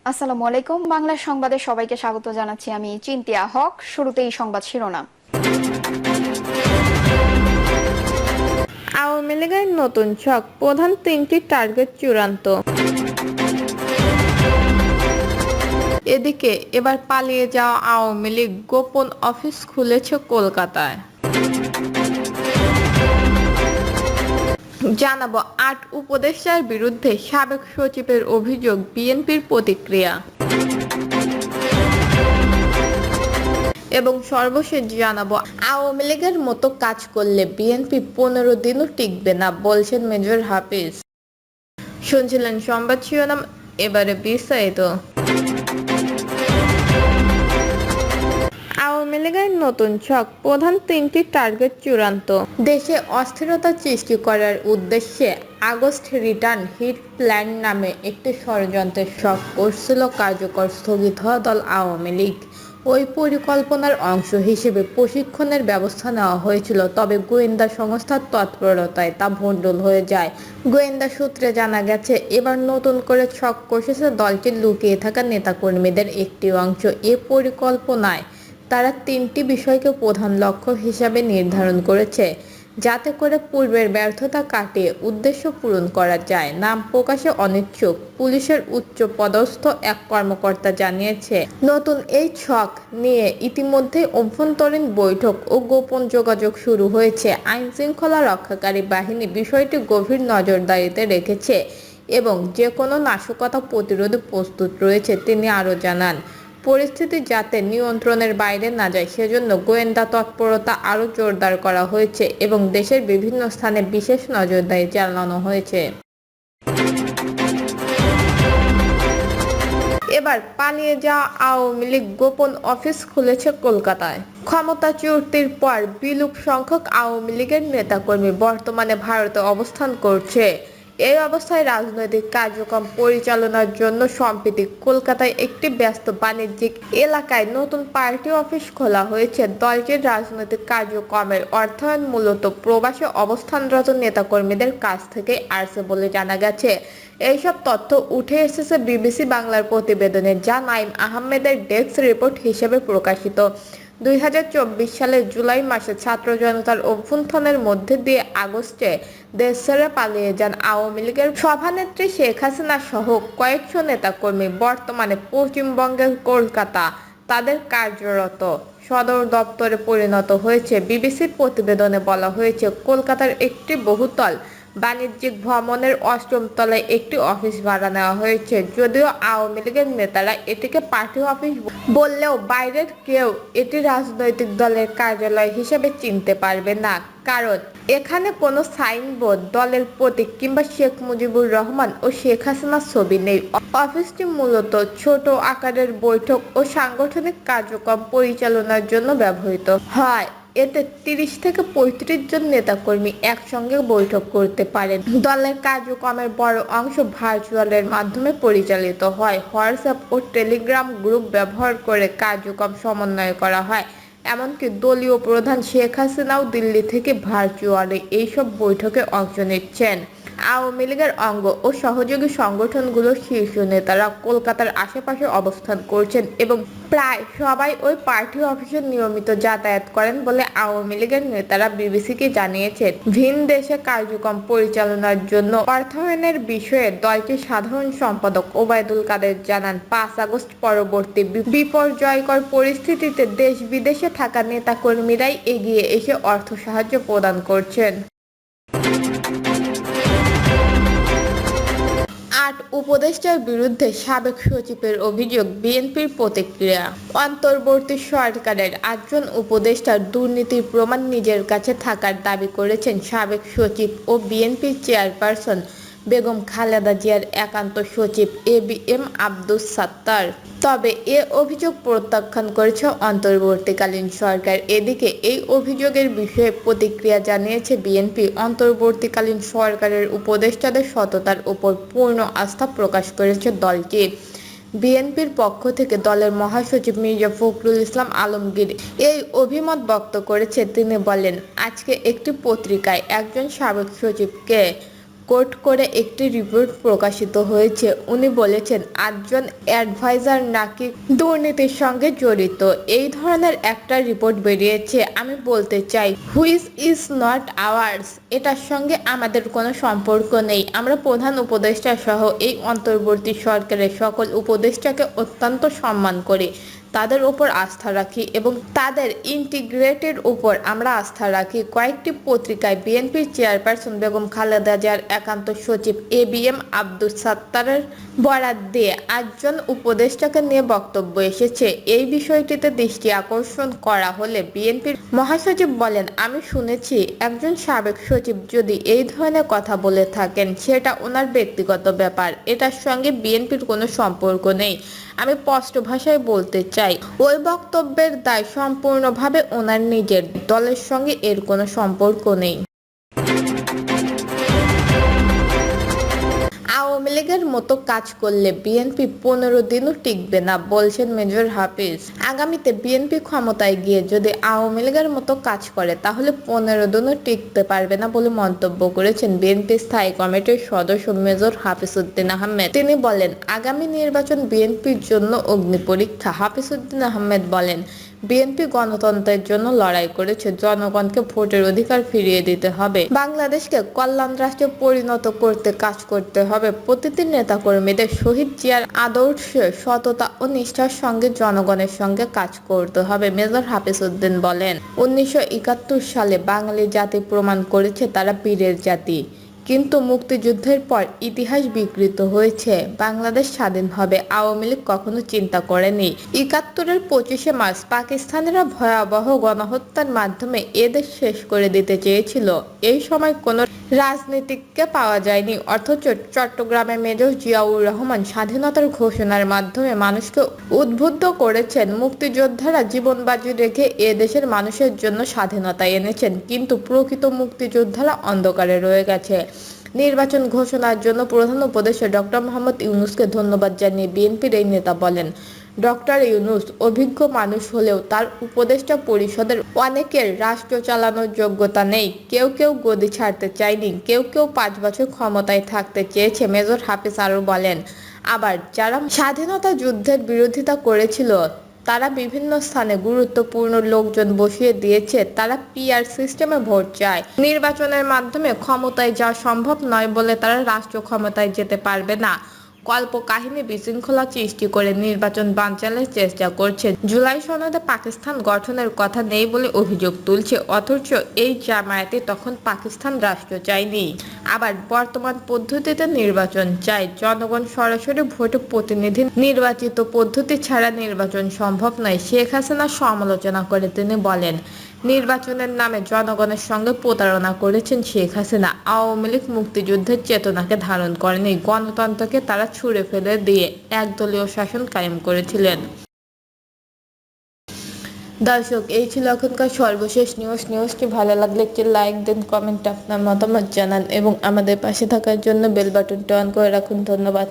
আসসালামু আলাইকুম। বাংলা সংবাদে সবাইকে স্বাগত জানাচ্ছি। আমি চিন্তিয়া হক। শুরুতেই সংবাদ শিরোনাম। আওয়ামী লীগের নতুন ছক, প্রধান তিনটি টার্গেট চূড়ান্ত। এদিকে এবার পালিয়ে যাওয়া আওয়ামী লীগ গোপন অফিস খুলেছে কলকাতায়। জানাবো ৮ উপদেষ্টার বিরুদ্ধে সাবেক সচিবের অভিযোগ, বিএনপির প্রতিক্রিয়া এবং সর্বশেষ জানাবো আওয়ামী লীগের মতো কাজ করলে বিএনপি ১৫ দিনও টিকবে না, বলছেন মেজর হাফিজ। শুনছিলেন সংবাদ শিরোনাম, এবারে বিস্তারিত। আওয়ামী লীগের নতুন ছক, প্রধান তিনটি টার্গেট চূড়ান্ত। দেশে অস্থিরতা সৃষ্টি করার উদ্দেশ্যে আগস্ট রিটার্ন হিট প্ল্যান নামে একটি ষড়যন্ত্রের ছক করছিল কার্যকর স্থগিত হওয়া দল আওয়ামী লীগ। ওই পরিকল্পনার অংশ হিসেবে প্রশিক্ষণের ব্যবস্থা নেওয়া হয়েছিল, তবে গোয়েন্দা সংস্থার তৎপরতায় তা ভণ্ডুল হয়ে যায়। গোয়েন্দা সূত্রে জানা গেছে, এবার নতুন করে ছক কষেছে দলটির লুকিয়ে থাকা নেতাকর্মীদের একটি অংশ। এ পরিকল্পনায় তারা তিনটি বিষয়কে প্রধান লক্ষ্য হিসাবে নির্ধারণ করেছে, যাতে করে পূর্বের ব্যর্থতা কাটিয়ে উদ্দেশ্য পূরণ করা যায়। নাম প্রকাশে অনিচ্ছুক পুলিশের উচ্চ পদস্থ এক কর্মকর্তা জানিয়েছে, নতুন এই ছক নিয়ে ইতিমধ্যে অভ্যন্তরীণ বৈঠক ও গোপন যোগাযোগ শুরু হয়েছে। আইন শৃঙ্খলা রক্ষাকারী বাহিনী বিষয়টি গভীর নজরদারিতে রেখেছে এবং যে কোনো নাশকতা প্রতিরোধে প্রস্তুত রয়েছে। তিনি আরও জানান, পরিস্থিতি যাতে নিয়ন্ত্রণের বাইরে না যায় সেজন্য গোয়েন্দা তৎপরতা আরও জোরদার করা হয়েছে এবং দেশের বিভিন্ন স্থানে বিশেষ নজরদারি চালানো হয়েছে। এবার পালিয়ে যাওয়া আওয়ামী লীগ গোপন অফিস খুলেছে কলকাতায়। ক্ষমতাচ্যুতির পর বিলুপ সংখ্যক আওয়ামী লীগের নেতাকর্মী বর্তমানে ভারতে অবস্থান করছে। এই অবস্থায় রাজনৈতিক কার্যক্রম পরিচালনার জন্য সম্প্রতি কলকাতায় একটি ব্যস্ত বাণিজ্যিক এলাকায় নতুন পার্টি অফিস খোলা হয়েছে। দলটির রাজনৈতিক কার্যক্রমের অর্থায়ন মূলত প্রবাসে অবস্থানরত নেতাকর্মীদের কাছ থেকে আসছে বলে জানা গেছে। এইসব তথ্য উঠে এসেছে বিবিসি বাংলার প্রতিবেদনে, যা নাইম আহমেদের ডেস্ক রিপোর্ট হিসেবে প্রকাশিত। ২০২৪ সালের জুলাই মাসে ছাত্র জনতার অভ্যুত্থানের মধ্যে দিয়ে আগস্টে দেশ ছেড়ে পালিয়ে যান আওয়ামী লীগের সভানেত্রী শেখ হাসিনা সহ কয়েকশো নেতাকর্মী। বর্তমানে পশ্চিমবঙ্গের কলকাতা তাদের কার্যরত সদর দপ্তরে পরিণত হয়েছে। বিবিসির প্রতিবেদনে বলা হয়েছে, কলকাতার একটি বহুতল বাণিজ্যিক ভবনের ৮ম তলায় একটি অফিস ভাড়া নেওয়া হয়েছে। যদিও আওয়ামী লীগের নেতারা এটিকে পার্টি অফিস বললেও বাইরের কেউ এটি রাজনৈতিক দলের কার্যালয় হিসেবে চিনতে পারবে না, কারণ এখানে কোনো সাইনবোর্ড, দলের প্রতীক কিংবা শেখ মুজিবুর রহমান ও শেখ হাসিনার ছবি নেই। অফিসটি মূলত ছোট আকারের বৈঠক ও সাংগঠনিক কার্যক্রম পরিচালনার জন্য ব্যবহৃত হয়। এতে ৩০ থেকে ৩৫ জন নেতাকর্মী একসঙ্গে বৈঠক করতে পারেন। দলের কার্যক্রমের বড় অংশ ভার্চুয়ালের মাধ্যমে পরিচালিত হয়। হোয়াটসঅ্যাপ ও টেলিগ্রাম গ্রুপ ব্যবহার করে কার্যক্রম সমন্বয় করা হয়। এমনকি দলীয় প্রধান শেখ হাসিনাও দিল্লি থেকে ভার্চুয়ালি এইসব বৈঠকে অংশ নিচ্ছেন। আওয়ামী লীগের অঙ্গ ও সহযোগী সংগঠনগুলোর শীর্ষ নেতারা কলকাতার আশেপাশে অবস্থান করছেন এবং প্রায় সবাই ওই পার্টি অফিসে নিয়মিত যাতায়াত করেন বলে আওয়ামী লীগের নেতারা বিবিসিকে জানিয়েছেন। ভিন দেশে কার্যক্রম পরিচালনার জন্য অর্থায়নের বিষয়ে দলটির সাধারণ সম্পাদক ওবায়দুল কাদের জানান, ৫ আগস্ট পরবর্তী বিপর্যয়কর পরিস্থিতিতে দেশ বিদেশে থাকা নেতাকর্মীরাই এগিয়ে এসে অর্থ সাহায্য প্রদান করছেন। ৮ উপদেষ্টার বিরুদ্ধে সাবেক সচিবের অভিযোগ, বিএনপির প্রতিক্রিয়া। অন্তর্বর্তী সরকারের ৮ জন উপদেষ্টার দুর্নীতির প্রমাণ নিজের কাছে থাকার দাবি করেছেন সাবেক সচিব ও বিএনপির চেয়ারপারসন বেগম খালেদা জিয়ার একান্ত সচিব এবিএম আব্দুস সাত্তার। তবে এ অভিযোগ প্রত্যাখ্যান করেছে অন্তর্বর্তীকালীন সরকার। এদিকে এই অভিযোগের বিষয়ে প্রতিক্রিয়া জানিয়েছে বিএনপি। অন্তর্বর্তীকালীন সরকারের উপদেষ্টাদের সততার উপর পূর্ণ আস্থা প্রকাশ করেছে দলটি। বিএনপির পক্ষ থেকে দলের মহাসচিব মির্জা ফখরুল ইসলাম আলমগীর এই অভিমত ব্যক্ত করেছে। তিনি বলেন, আজকে একটি পত্রিকায় একজন সাবেক সচিবকে কোট করে একটি রিপোর্ট প্রকাশিত হয়েছে। উনি বলেছেন 8জন অ্যাডভাইজার নাকি দুর্নীতির সঙ্গে জড়িত। এই ধরনের একটা রিপোর্ট বেরিয়েছে। আমি বলতে চাই, হুইচ ইজ নট আওয়ার্স, এটার সঙ্গে আমাদের কোনো সম্পর্ক নেই। আমরা প্রধান উপদেষ্টা সহ এই অন্তর্বর্তী সরকারের সকল উপদেষ্টাকে অত্যন্ত সম্মান করি, তাদের উপর আস্থা রাখি এবং তাদের ইন্টিগ্রিটির উপর আমরা আস্থা রাখি। কয়েকটি পত্রিকায় বিএনপির চেয়ারপারসন বেগম খালেদা জিয়ার একান্ত সচিব ABM আব্দুস সাত্তারের বরাত দিয়ে 8জন উপদেষ্টাকে নিয়ে বক্তব্য এসেছে। এই বিষয়টিতে দৃষ্টি আকর্ষণ করা হলে বিএনপির মহাসচিব বলেন, আমি শুনেছি একজন সাবেক সচিব যদি এই ধরনের কথা বলে থাকেন সেটা ওনার ব্যক্তিগত ব্যাপার, এটার সঙ্গে বিএনপির কোনো সম্পর্ক নেই। আমি স্পষ্ট ভাষায় বলতে চাই, ওই বক্তব্যের দায় সম্পূর্ণভাবে ওনার নিজের, দলের সঙ্গে এর কোনো সম্পর্ক নেই। আওয়ামী লীগের মতো কাজ করলে বিএনপি 15 দিনও টিকবে না, বলছেন মেজর হাফিজ। আগামীতে বিএনপি ক্ষমতায় গিয়ে যদি আওয়ামী লীগের মতো কাজ করে তাহলে 15 দিনও টিকতে পারবে না বলে মন্তব্য করেছেন বিএনপি স্থায়ী কমিটির সদস্য মেজর হাফিজউদ্দিন আহমেদ। তিনি বলেন, আগামী নির্বাচন বিএনপির জন্য অগ্নি পরীক্ষা। হাফিজউদ্দিন আহমেদ বলেন, বিএনপি গণতন্ত্রের জন্য লড়াই করেছে, জনগণকে ভোটের অধিকার ফিরিয়ে দিতে হবে, বাংলাদেশকে কল্যাণ রাষ্ট্রে পরিণত করতে কাজ করতে হবে। প্রতিটি নেতাকর্মীদের শহীদ জিয়ার আদর্শে সততা ও নিষ্ঠার সঙ্গে জনগণের সঙ্গে কাজ করতে হবে। মেজর হাফিজউদ্দিন বলেন, 1971 সালে বাঙালি জাতি প্রমাণ করেছে তারা বীরের জাতি, কিন্তু মুক্তিযুদ্ধের পর ইতিহাস বিকৃত হয়েছে। বাংলাদেশ স্বাধীন হবে আওয়ামী লীগ কখনো চিন্তা করেনি। 71-এর 25শে মার্চ পাকিস্তানিরা ভয়াবহ গণহত্যার মাধ্যমে এদেশ শেষ করে দিতে চেয়েছিল। এই সময় কোনো রাজনীতিককে পাওয়া যায়নি, অথচ চট্টগ্রামে মেজর জিয়াউর রহমান স্বাধীনতার ঘোষণার মাধ্যমে মানুষকে উদ্বুদ্ধ করেছেন। মুক্তিযোদ্ধারা জীবন বাজি রেখে এদেশের মানুষের জন্য স্বাধীনতা এনেছেন, কিন্তু প্রকৃত মুক্তিযোদ্ধারা অন্ধকারে রয়ে গেছে। নির্বাচন ঘোষণার জন্য প্রধান উপদেষ্টা ডক্টর মোহাম্মদ ইউনূসকে ধন্যবাদ জানিয়ে বিএনপির এই নেতা বলেন, ডক্টর ইউনূস অভিজ্ঞ মানুষ হলেও তার উপদেষ্টা পরিষদের অনেকের রাষ্ট্র চালানোর যোগ্যতা নেই। কেউ কেউ গদি ছাড়তে চায়নি, কেউ কেউ 5 বছর ক্ষমতায় থাকতে চেয়েছে। মেজর হাফিজ আরও বলেন, আবার যারা স্বাধীনতা যুদ্ধের বিরোধিতা করেছিল তারা বিভিন্ন স্থানে গুরুত্বপূর্ণ লোকজন বসিয়ে দিয়েছে, তারা PR সিস্টেমে ভোট চায়। নির্বাচনের মাধ্যমে ক্ষমতায় যাওয়া সম্ভব নয় বলে তারা রাষ্ট্র ক্ষমতায় যেতে পারবে না। কল্প কাহিনী বিশৃঙ্খলা সৃষ্টি করে নির্বাচন বানচালের চেষ্টা করছে। জুলাই সনদে পাকিস্তান গঠনের কথা নেই বলে অভিযোগ তুলছে, অথচ এই জামায়াতে তখন পাকিস্তান রাষ্ট্র চায়নি। আবার বর্তমান পদ্ধতিতে নির্বাচন চায়, জনগণ সরাসরি ভোটে প্রতিনিধি নির্বাচিত পদ্ধতি ছাড়া নির্বাচন সম্ভব নয়। শেখ হাসিনা সমালোচনা করে তিনি বলেন, নির্বাচনের নামে জনগণের সঙ্গে প্রতারণা করেছেন শেখ হাসিনা। আওয়ামী লীগ মুক্তিযুদ্ধের চেতনাকে ধারণ করেনি, গণতন্ত্রকে তারা ছুঁড়ে ফেলে দিয়ে একদলীয় শাসন কায়েম করেছিলেন। দর্শক, এই ছিল এখনকার সর্বশেষ নিউজটি ভালো লাগলে একটি লাইক দেন, কমেন্টে আপনার মতামত জানান এবং আমাদের পাশে থাকার জন্য বেল বাটনটি অন করে রাখুন। ধন্যবাদ।